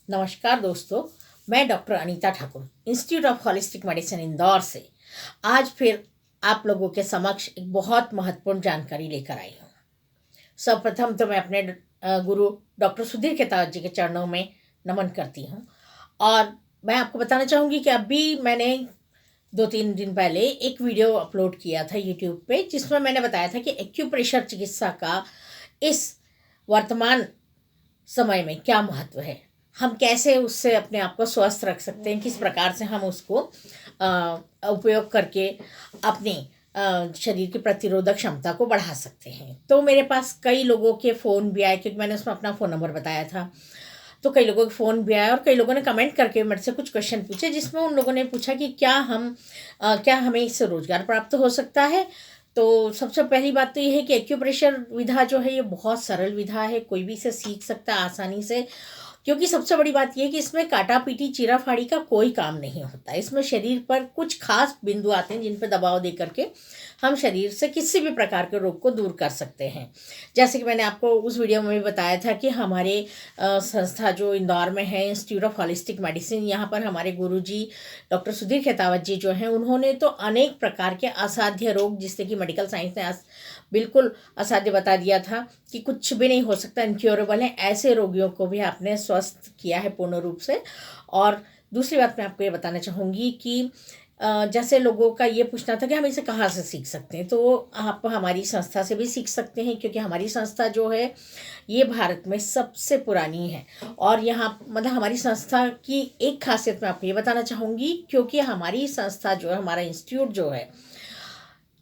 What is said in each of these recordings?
नमस्कार दोस्तों, मैं doctor Anita Thakur institute of holistic medicine Indore से आज फिर आप लोगों के समक्ष एक बहुत महत्वपूर्ण जानकारी लेकर आई हूँ। सर्वप्रथम तो मैं अपने गुरु डॉक्टर सुधीर खेतावत जी के चरणों में नमन करती हूँ। और मैं आपको बताना चाहूँगी कि अभी मैंने 2-3 दिन पहले एक वीडियो अपलोड किया था यूट्यूब पे, जिसमें मैंने बताया था कि एक्यूप्रेशर चिकित्सा का इस वर्तमान समय में क्या महत्व है, हम कैसे उससे अपने आप को स्वस्थ रख सकते हैं, किस प्रकार से हम उसको उपयोग करके अपनी शरीर की प्रतिरोधक क्षमता को बढ़ा सकते हैं। तो मेरे पास कई लोगों के फ़ोन भी आए, क्योंकि मैंने उसमें अपना फ़ोन नंबर बताया था। तो कई लोगों के फ़ोन भी आए और कई लोगों ने कमेंट करके मेरे से कुछ क्वेश्चन पूछे, जिसमें उन लोगों ने पूछा कि क्या हमें इससे रोज़गार प्राप्त हो सकता है। तो सबसे पहली बात तो ये है कि एक्यूप्रेशर विधा जो है ये बहुत सरल विधा है, कोई भी इसे सीख सकता है आसानी से। क्योंकि सबसे बड़ी बात यह है कि इसमें काटा पीटी चीरा फाड़ी का कोई काम नहीं होता। इसमें शरीर पर कुछ खास बिंदु आते हैं जिन पर दबाव दे करके हम शरीर से किसी भी प्रकार के रोग को दूर कर सकते हैं। जैसे कि मैंने आपको उस वीडियो में भी बताया था कि हमारे संस्था जो इंदौर में है, इंस्टीट्यूट ऑफ होलिस्टिक मेडिसिन, यहाँ पर हमारे गुरुजी डॉक्टर सुधीर खेतावत जी जो हैं, उन्होंने तो अनेक प्रकार के असाध्य रोग, जिससे कि मेडिकल साइंस ने बिल्कुल असाध्य बता दिया था कि कुछ भी नहीं हो सकता, इनक्योरेबल है, ऐसे रोगियों को भी आपने स्वस्थ किया है पूर्ण रूप से। और दूसरी बात मैं आपको ये बताना चाहूँगी कि जैसे लोगों का ये पूछना था कि हम इसे कहाँ से सीख सकते हैं, तो आप हमारी संस्था से भी सीख सकते हैं, क्योंकि हमारी संस्था जो है ये भारत में सबसे पुरानी है। और यहाँ मतलब हमारी संस्था की एक खासियत मैं आपको ये बताना चाहूँगी, क्योंकि हमारी संस्था जो है, हमारा इंस्टीट्यूट जो है,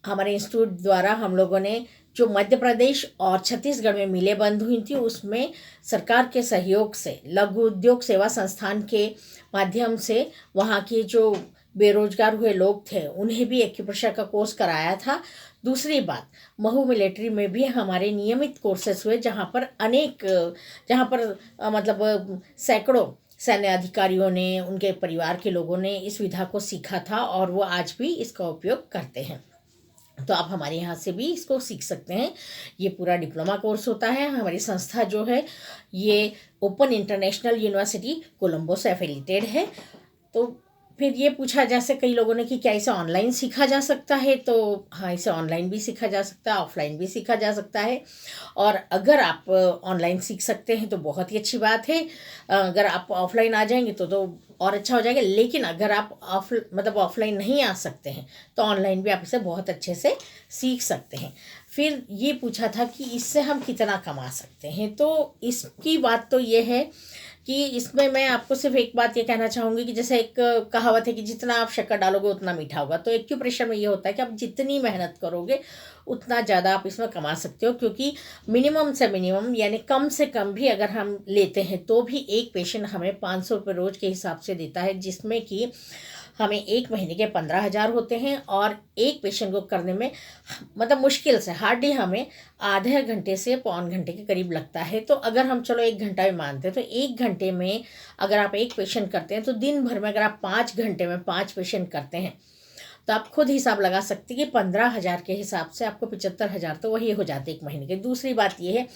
हमारे इंस्टीट्यूट द्वारा हम लोगों ने जो मध्य प्रदेश और छत्तीसगढ़ में मिले बंद हुई थी, उसमें सरकार के सहयोग से लघु उद्योग सेवा संस्थान के माध्यम से वहाँ के जो बेरोजगार हुए लोग थे उन्हें भी एक्यूप्रेशर का कोर्स कराया था। दूसरी बात, महू मिलिट्री में भी हमारे नियमित कोर्सेस हुए, जहाँ पर मतलब सैकड़ों सैन्य अधिकारियों ने, उनके परिवार के लोगों ने इस विधा को सीखा था और वो आज भी इसका उपयोग करते हैं। तो आप हमारे यहाँ से भी इसको सीख सकते हैं। ये पूरा डिप्लोमा कोर्स होता है। हमारी संस्था जो है ये ओपन इंटरनेशनल यूनिवर्सिटी कोलंबो से एफिलिएटेड है। तो फिर ये पूछा जैसे कई लोगों ने कि क्या इसे ऑनलाइन सीखा जा सकता है, तो हाँ, इसे ऑनलाइन भी सीखा जा सकता है, ऑफलाइन भी सीखा जा सकता है। और अगर आप ऑनलाइन सीख सकते हैं तो बहुत ही अच्छी बात है। अगर आप ऑफलाइन आ जाएंगे तो और अच्छा हो जाएगा। लेकिन अगर आप ऑफलाइन नहीं आ सकते हैं तो ऑनलाइन भी आप इसे बहुत अच्छे से सीख सकते हैं। फिर ये पूछा था कि इससे हम कितना कमा सकते हैं, तो इसकी बात तो ये है कि इसमें मैं आपको सिर्फ एक बात ये कहना चाहूँगी कि जैसे एक कहावत है कि जितना आप शक्कर डालोगे उतना मीठा होगा। तो एक्यूप्रेशर में ये होता है कि आप जितनी मेहनत करोगे उतना ज़्यादा आप इसमें कमा सकते हो, क्योंकि मिनिमम से मिनिमम यानी कम से कम भी अगर हम लेते हैं तो भी एक पेशेंट हमें 500 रुपये रोज़ के हिसाब से देता है, जिसमें कि हमें एक महीने के 15,000 होते हैं। और एक पेशेंट को करने में मतलब मुश्किल से हार्डली हमें आधे घंटे से पौन घंटे के करीब लगता है। तो अगर हम चलो 1 घंटा भी मानते हैं तो 1 घंटे में अगर आप एक पेशेंट करते हैं तो दिन भर में अगर आप 5 घंटे में 5 पेशेंट करते हैं तो आप खुद हिसाब लगा सकते हैं कि 15,000 के हिसाब से आपको 75,000 तो वही हो जाते एक महीने के। दूसरी बात ये है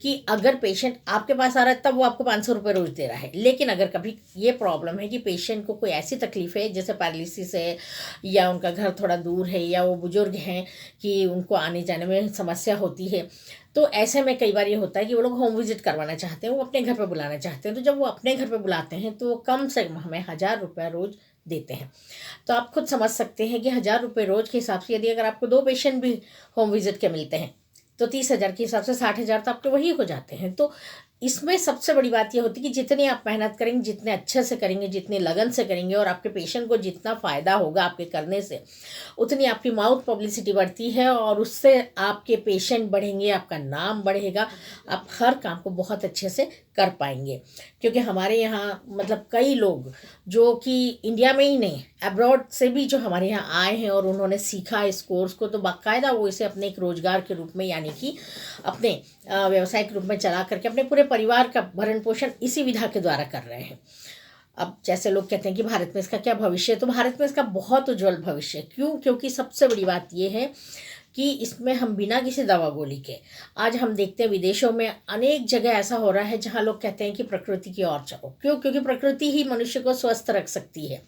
कि अगर पेशेंट आपके पास आ रहा है तब वो आपको 500 रुपये रोज दे रहा है। लेकिन अगर कभी ये प्रॉब्लम है कि पेशेंट को कोई ऐसी तकलीफ है जैसे पैरालिसिस है, या उनका घर थोड़ा दूर है, या वो बुजुर्ग हैं कि उनको आने जाने में समस्या होती है, तो ऐसे में कई बार ये होता है कि वो लोग होम विजिट करवाना चाहते हैं, वो अपने घर पर बुलाना चाहते हैं। तो जब वो अपने घर पर बुलाते हैं तो वो कम से कम हमें 1,000 रुपये रोज़ देते हैं। तो आप खुद समझ सकते हैं कि 1,000 रुपये रोज़ के हिसाब से यदि अगर आपको 2 पेशेंट भी होम विजिट के मिलते हैं तो 30,000 के हिसाब से 60,000 तो आपके वही हो जाते हैं। तो इसमें सबसे बड़ी बात यह होती है कि जितनी आप मेहनत करेंगे, जितने अच्छे से करेंगे, जितनी लगन से करेंगे, और आपके पेशेंट को जितना फ़ायदा होगा आपके करने से, उतनी आपकी माउथ पब्लिसिटी बढ़ती है और उससे आपके पेशेंट बढ़ेंगे, आपका नाम बढ़ेगा, आप हर काम को बहुत अच्छे से कर पाएंगे। क्योंकि हमारे यहाँ मतलब कई लोग जो कि इंडिया में ही नहीं, अब्रॉड से भी जो हमारे यहाँ आए हैं और उन्होंने सीखा इस कोर्स को, तो बाकायदा वो इसे अपने एक रोज़गार के रूप में यानी कि अपने व्यवसाय के रूप में चला करके अपने पूरे परिवार का भरण पोषण इसी विधा के द्वारा कर रहे हैं। अब जैसे लोग कहते हैं कि भारत में इसका क्या भविष्य है, तो भारत में इसका बहुत उज्जवल भविष्य है। क्यों? क्योंकि सबसे बड़ी बात यह है कि इसमें हम बिना किसी दवा गोली के, आज हम देखते हैं विदेशों में अनेक जगह ऐसा हो रहा है जहाँ लोग कहते हैं कि प्रकृति की ओर चलो। क्यों? क्योंकि प्रकृति ही मनुष्य को स्वस्थ रख सकती है।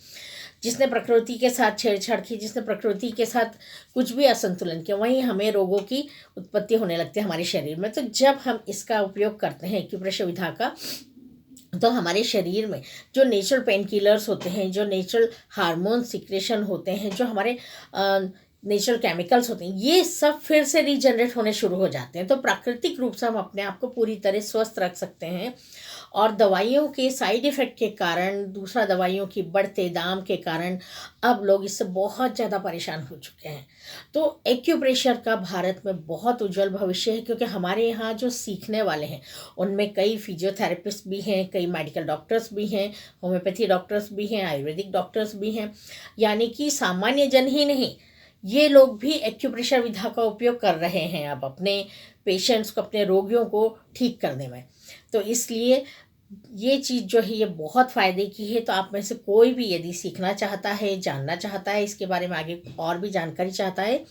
जिसने प्रकृति के साथ छेड़छाड़ की, जिसने प्रकृति के साथ कुछ भी असंतुलन किया, वहीं हमें रोगों की उत्पत्ति होने लगती है हमारे शरीर में। तो जब हम इसका उपयोग करते हैं एक्यूप्रेशर विधा का, तो हमारे शरीर में जो नेचुरल पेन किलर्स होते हैं, जो नेचुरल हार्मोन सिक्रेशन होते हैं, जो हमारे नेचुरल केमिकल्स होते हैं, ये सब फिर से रीजनरेट होने शुरू हो जाते हैं। तो प्राकृतिक रूप से हम अपने आप को पूरी तरह स्वस्थ रख सकते हैं। और दवाइयों के साइड इफ़ेक्ट के कारण, दूसरा दवाइयों की बढ़ते दाम के कारण अब लोग इससे बहुत ज़्यादा परेशान हो चुके हैं। तो एक्यूप्रेशर का भारत में बहुत उज्जवल भविष्य है, क्योंकि हमारे यहाँ जो सीखने वाले हैं उनमें कई फिजियोथेरेपिस्ट भी हैं, कई मेडिकल डॉक्टर्स भी हैं, होम्योपैथी डॉक्टर्स भी हैं, आयुर्वेदिक डॉक्टर्स भी हैं। यानी कि सामान्य जन ही नहीं, ये लोग भी एक्यूप्रेशर विधा का उपयोग कर रहे हैं अब अपने पेशेंट्स को, अपने रोगियों को ठीक करने में। तो इसलिए ये चीज़ जो है ये बहुत फ़ायदे की है। तो आप में से कोई भी यदि सीखना चाहता है, जानना चाहता है, इसके बारे में आगे और भी जानकारी चाहता है,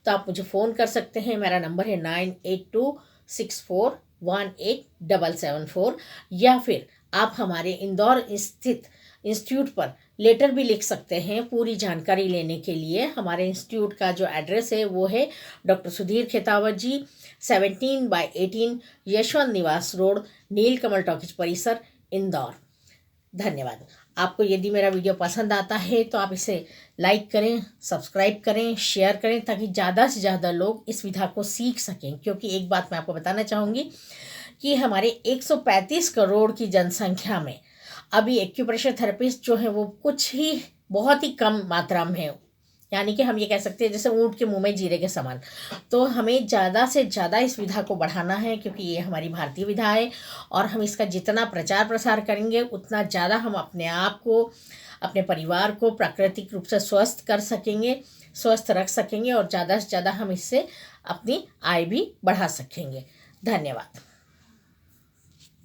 तो आप मुझे फ़ोन कर सकते हैं। मेरा नंबर है 9826418774, या फिर आप हमारे इंदौर स्थित इंस्टीट्यूट पर लेटर भी लिख सकते हैं पूरी जानकारी लेने के लिए। हमारे इंस्टीट्यूट का जो एड्रेस है वो है डॉक्टर सुधीर खेतावत जी, 17/18 यशवंत निवास रोड, नीलकमल टॉकीज परिसर, इंदौर। धन्यवाद। आपको यदि मेरा वीडियो पसंद आता है तो आप इसे लाइक करें, सब्सक्राइब करें, शेयर करें, ताकि ज़्यादा से ज़्यादा लोग इस विधा को सीख सकें। क्योंकि एक बात मैं आपको बताना चाहूँगी कि हमारे 135 करोड़ की जनसंख्या में अभी एक्यूप्रेशर थेरेपिस्ट जो है वो कुछ ही, बहुत ही कम मात्रा में है। यानी कि हम ये कह सकते हैं जैसे ऊँट के मुंह में जीरे के समान। तो हमें ज़्यादा से ज़्यादा इस विधा को बढ़ाना है, क्योंकि ये हमारी भारतीय विधा है, और हम इसका जितना प्रचार प्रसार करेंगे उतना ज़्यादा हम अपने आप को, अपने परिवार को प्राकृतिक रूप से स्वस्थ कर सकेंगे, स्वस्थ रख सकेंगे, और ज़्यादा से ज़्यादा हम इससे अपनी आय भी बढ़ा सकेंगे। धन्यवाद।